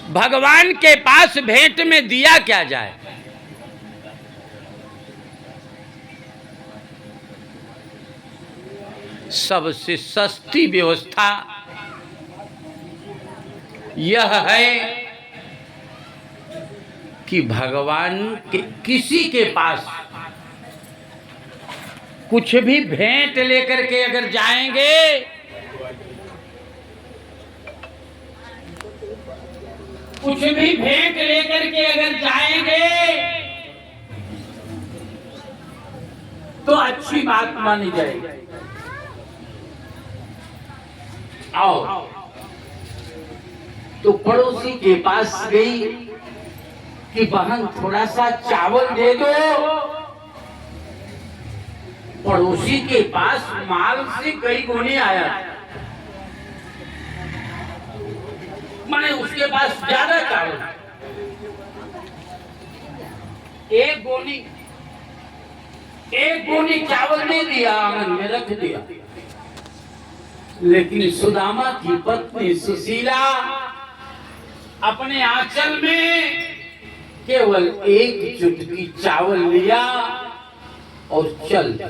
भगवान के पास भेंट में दिया क्या जाए? सबसे सस्ती व्यवस्था यह है कि भगवान के किसी के पास कुछ भी भेंट लेकर के अगर जाएंगे, कुछ भी भेंट लेकर के अगर जाएंगे तो अच्छी बात मानी जाएगी। आओ, तो पड़ोसी के पास गई कि बहन थोड़ा सा चावल दे दो। पड़ोसी के पास माल से कई गुने आया, माने उसके पास ज्यादा चावल। एक गोनी चावल दे दिया, आंगन में रख दिया। लेकिन सुदामा की पत्नी सुशीला अपने आंचल में केवल एक चुटकी चावल लिया और चल दी।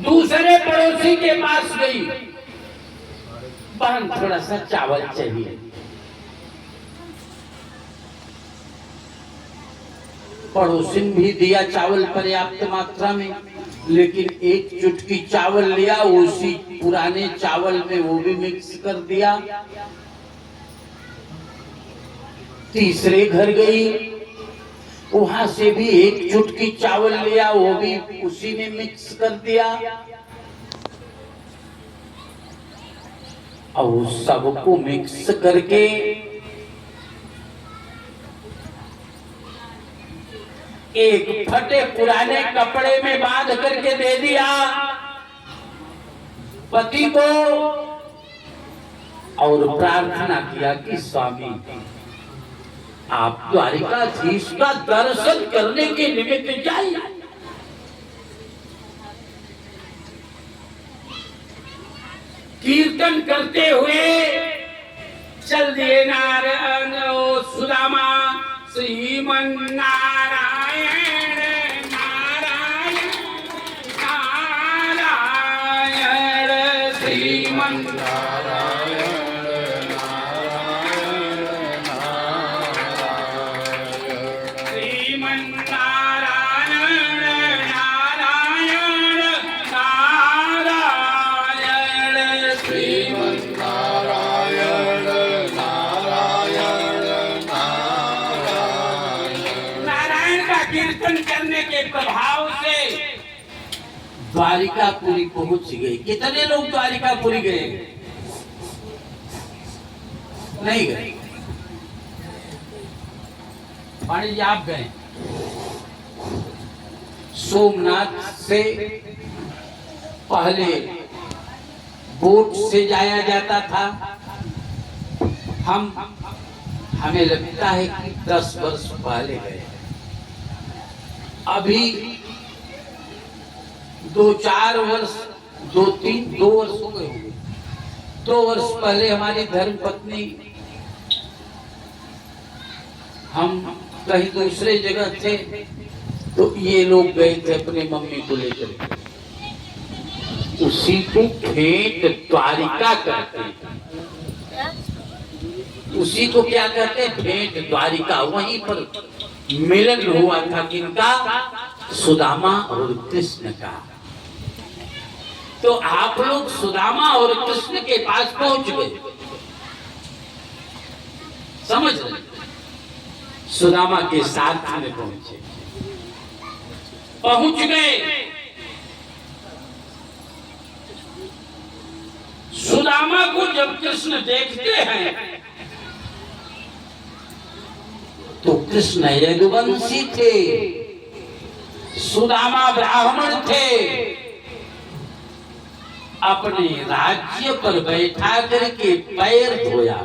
दूसरे पड़ोसी के पास गई, बहन थोड़ा सा चावल चाहिए। पड़ोसी ने भी दिया चावल पर्याप्त मात्रा में, लेकिन एक चुटकी चावल लिया, उसी पुराने चावल में वो भी मिक्स कर दिया। तीसरे घर गई, वहां से भी एक चुटकी चावल लिया, वो भी उसी में मिक्स कर दिया। और सबको मिक्स करके एक फटे पुराने कपड़े में बांध करके दे दिया पति को, और प्रार्थना किया कि स्वामी आप द्वारिकाधीश का दर्शन करने के निमित्त जाइए। कीर्तन करते हुए चल दिए नारायण ओ सुदामा, श्रीमन नारायण नारायण नारायण, श्रीमन नारायण नारायण नारायण, श्रीमन नारायण नारायण नारायण, श्रीमन नारायण नारायण। कीर्तन करने के प्रभाव से द्वारिकापुरी पहुंच गए। कितने लोग द्वारिकापुरी गए? नहीं गए। पानी जी आप गए। सोमनाथ से पहले बोट से जाया जाता था। हमें लगता है कि 10 वर्ष पहले गए। अभी 2-4 वर्ष 2 वर्ष हो गए होंगे। 2 वर्ष पहले हमारी धर्म पत्नी, हम कहीं दूसरे जगह थे, तो ये लोग गए थे अपने मम्मी को लेकर। उसी को भेंट द्वारिका कहते हैं। उसी को क्या कहते हैं? भेंट द्वारिका। वहीं पर मिलन हुआ था किनका? सुदामा और कृष्ण का। तो आप लोग सुदामा और कृष्ण के पास पहुंच गए, समझ रहे? सुदामा के साथ में पहुंच गए। सुदामा को जब कृष्ण देखते हैं तो कृष्ण यदुवंशी थे, सुदामा ब्राह्मण थे। अपने राज्य पर बैठा करके पैर धोया,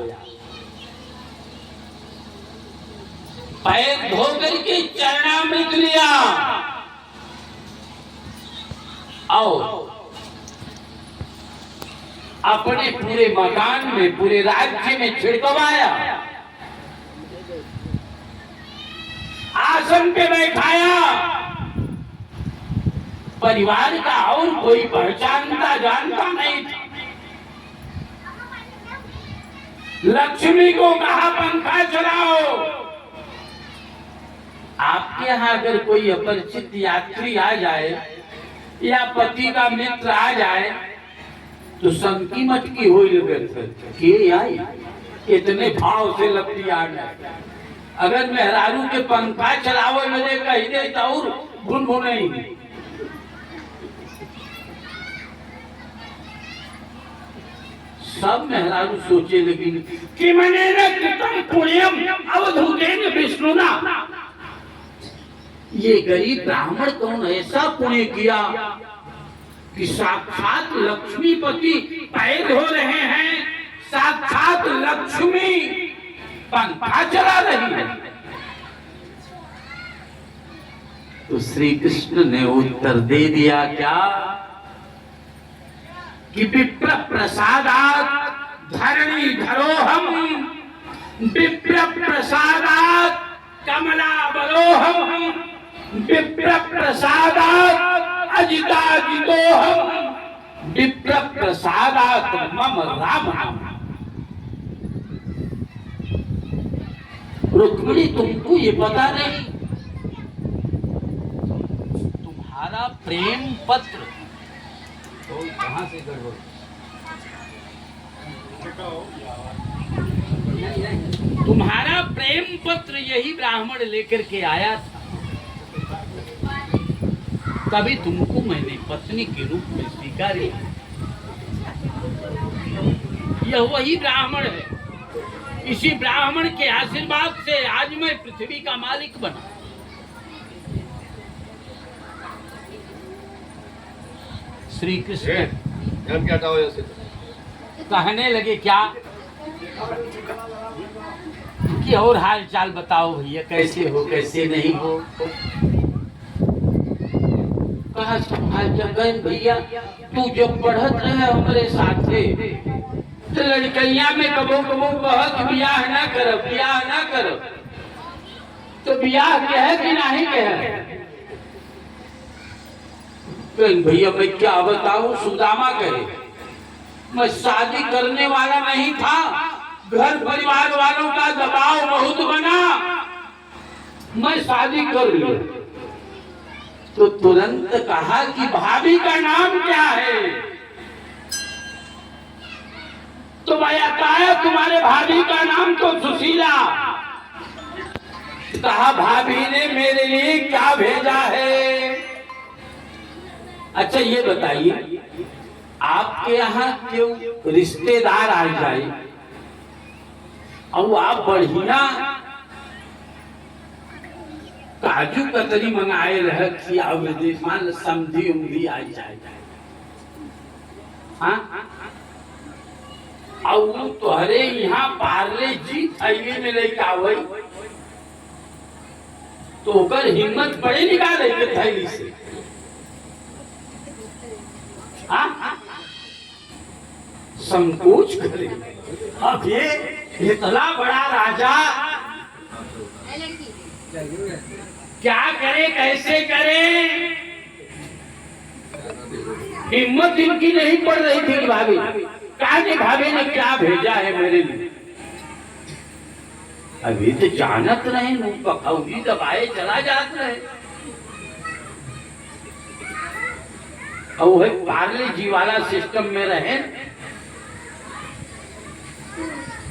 पैर धो करके चरणामृत लिया और अपने पूरे मकान में, पूरे राज्य में छिड़कवाया, आसन पे बैठाया। परिवार का और कोई पहचानता जानता नहीं था। लक्ष्मी को कहा पंखा चलाओ। आपके यहाँ अगर कोई अपरिचित यात्री आ जाए या पति का मित्र आ जाए तो संकी मटकी हो के आई इतने भाव से लगती आ जाए। अगर मेहरारू के पंखा चलावे मुझे कही दे तो और गुनगुनाएंगे। सब मेहरारू सोचे लेकिन कि मैंने कृतम पुण्यम अवधूतेन विष्णुना। ये गरीब ब्राह्मण कौन ऐसा पुण्य किया कि साक्षात लक्ष्मीपति पैद हो रहे हैं, साक्षात लक्ष्मी पंखा चला रही है। तो श्री कृष्ण ने उत्तर दे दिया क्या कि विप्र प्रसादात् धरणी धरोहम, विप्र प्रसादात् कमलाबलोहम, विप्र प्रसादात् अजिताजितोहम, विप्र प्रसादात् मम राम। रुक्मिणी तुमको ये पता नहीं, तुम्हारा प्रेम पत्र तो कहां से गड़बड़, तुम्हारा प्रेम पत्र यही ब्राह्मण लेकर के आया था, तभी तुमको मैंने पत्नी के रूप में स्वीकार किया। यह वही ब्राह्मण है, इसी ब्राह्मण के आशीर्वाद से आज मैं पृथ्वी का मालिक बना। श्री कृष्ण कहने लगे क्या कि और हाल चाल बताओ भैया, कैसे हो कैसे नहीं हो। कहा हाल चाल भैया, तू जब पढ़त रहे हमारे साथ तो लड़कैया में कबो कबो कहत बियाह ना करब, बियाह ना करब, तो बियाह कहे कि नहीं कहे। भैया मैं क्या बताऊं, सुदामा कहे मैं शादी करने वाला नहीं था, घर परिवार वालों का दबाव बहुत बना, मैं शादी कर लिया। तो तुरंत कहा कि भाभी का नाम क्या है। तो मैं बताया तुम्हारे भाभी का नाम तो सुशीला। कहा भाभी ने मेरे लिए क्या भेजा है। अच्छा ये बताइए, आपके यहाँ क्यों रिश्तेदार आ जाए और आप बढ़िया काजू कतरी मंगाए रहे मान समझी उंगली आ जाए, हाँ और तुहरे यहाँ पार्ले जी थैली में लेके आवई तो ओकर हिम्मत बड़े निकाले के थैली से। संकोच करे। अब ये इतना बड़ा राजा क्या करे कैसे करे, हिम्मत इनकी नहीं पड़ रही थी। भाभी कहा भाभी ने क्या भेजा है मेरे लिए। अभी तो जानत रहे मुंह पखौली दबाए चला जात रहे। और पार्ले जी वाला सिस्टम में रहे।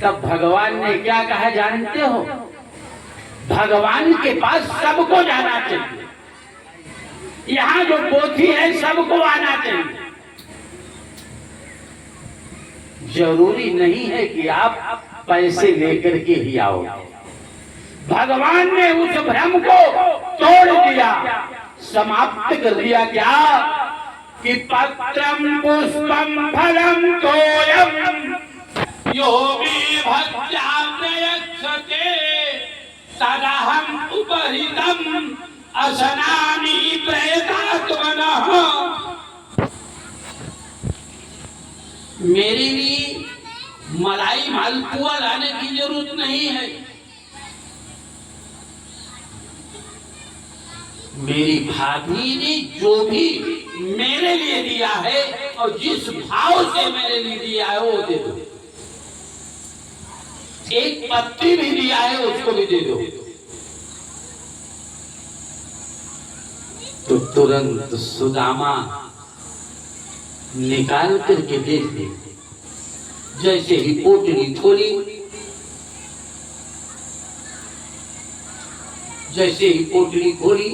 तब भगवान ने क्या कहा जानते हो, भगवान के पास सबको जाना चाहिए, यहाँ जो पोथी है सबको आना चाहिए। जरूरी नहीं है कि आप पैसे लेकर के ही आओ। भगवान ने उस भ्रम को तोड़ दिया, समाप्त कर दिया। क्या कि पत्रम पुष्पम फलम तोयम यो मे भक्त्याप्रयच्छते तदहं उपहृतम असनामि प्रयतात्मनः। मेरे लिए मलाई मालपुआ लाने की जरूरत नहीं है। मेरी भाभी ने जो भी मेरे लिए दिया है और जिस भाव से मेरे लिए दिया है वो दे दो। एक पत्ती भी दिया है उसको भी दे दो। तो तुरंत सुदामा निकाल करके देख दी। जैसे ही पोटली खोली, जैसे ही पोटली खोली,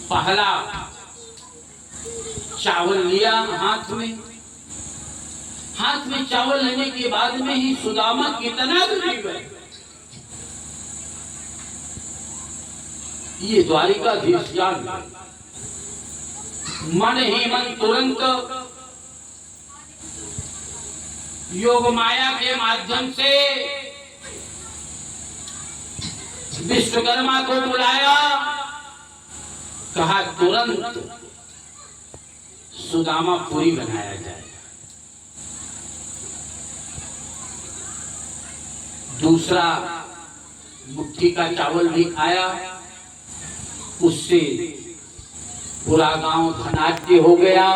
पहला चावल लिया हाथ में। हाथ में चावल लेने के बाद में ही सुदामा कितना गरीब है। ये द्वारिकाधीश जान मन ही मन तुरंत योग माया के माध्यम से विश्वकर्मा को बुलाया। कहा तुरंत सुदामा पूरी बनाया जाए। दूसरा मुट्ठी का चावल भी खाया। उससे पूरा गांव धनाढ्य हो गया।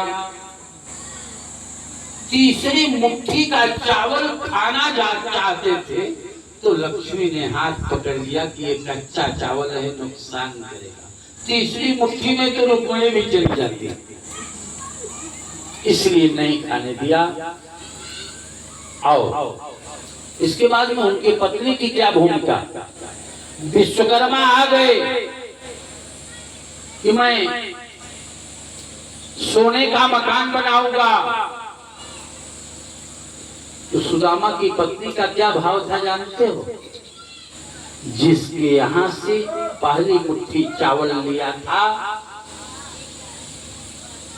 तीसरी मुट्ठी का चावल खाना चाहते थे तो लक्ष्मी ने हाथ पकड़ लिया कि ये कच्चा चावल है, नुकसान करेगा। तीसरी मुट्ठी में तो रुपये भी चली जाती, इसलिए नहीं खाने दिया। आओ इसके बाद में उनकी पत्नी की क्या भूमिका। विश्वकर्मा आ गए कि मैं सोने का मकान बनाऊंगा। तो सुदामा की पत्नी का क्या भाव था जानते हो? जिसके यहां से पहली मुट्ठी चावल लिया था,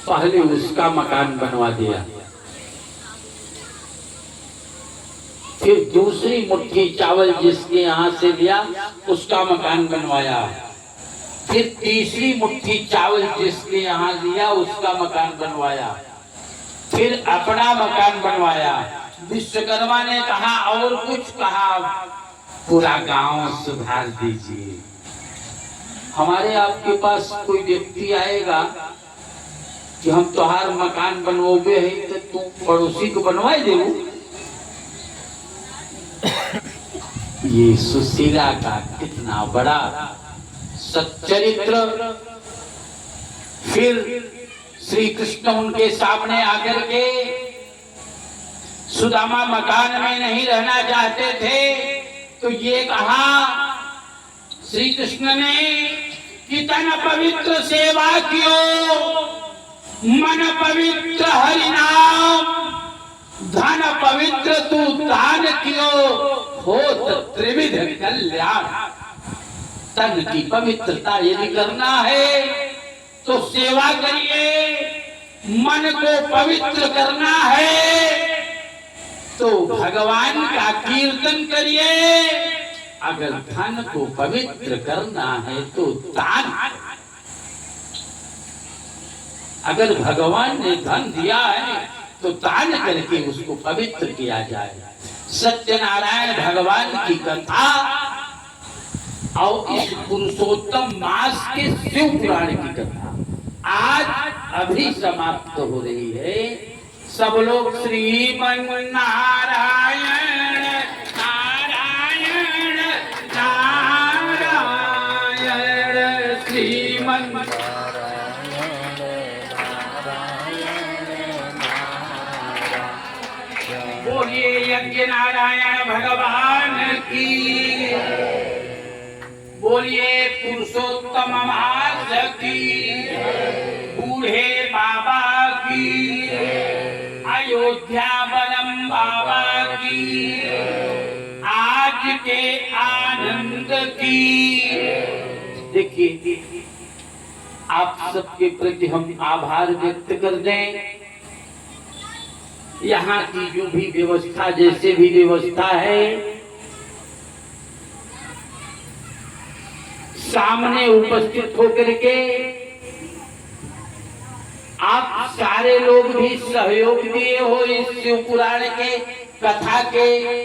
पहले उसका मकान बनवा दिया। फिर दूसरी मुट्ठी चावल जिसके यहां से लिया उसका मकान बनवाया। फिर तीसरी मुट्ठी चावल जिसके यहां लिया उसका मकान बनवाया। फिर अपना मकान बनवाया। विश्वकर्मा ने कहा और कुछ कहा, पूरा गांव सुधार दीजिए। हमारे आपके पास कोई व्यक्ति आएगा कि हम तोहार मकान बनवाओगे है तो तू पड़ोसी को बनवाए दे। ये सुशीला का कितना बड़ा सच्चरित्र। फिर श्री कृष्ण उनके सामने आकर के, सुदामा मकान में नहीं रहना चाहते थे तो ये कहा श्री कृष्ण ने कि तन पवित्र सेवा कियो, मन पवित्र हरि नाम, धन पवित्र तू दान कियो, होत त्रिविध कल्याण। तन की पवित्रता यदि करना है तो सेवा करिए, मन को पवित्र करना है तो भगवान का कीर्तन करिए, अगर धन को पवित्र करना है तो दान। अगर भगवान ने धन दिया है तो दान करके उसको पवित्र किया जाए। सत्यनारायण भगवान की कथा और इस पुरुषोत्तम मास के शिव पुराण की कथा आज अभी समाप्त हो रही है। सब लोग श्रीमन नारायण नारायण नारायण श्रीमन बोलिए यज्ञ नारायण भगवान की, बोलिए पुरुषोत्तम मास की, बूढ़े बाबा की, अयोध्या बनम बाबा की, आज के आनंद की। देखिए आप सबके प्रति हम आभार व्यक्त कर दें। यहाँ की जो भी व्यवस्था, जैसे भी व्यवस्था है, सामने उपस्थित होकर के आप सारे लोग भी सहयोग दिए हो इस शिव पुराण के कथा के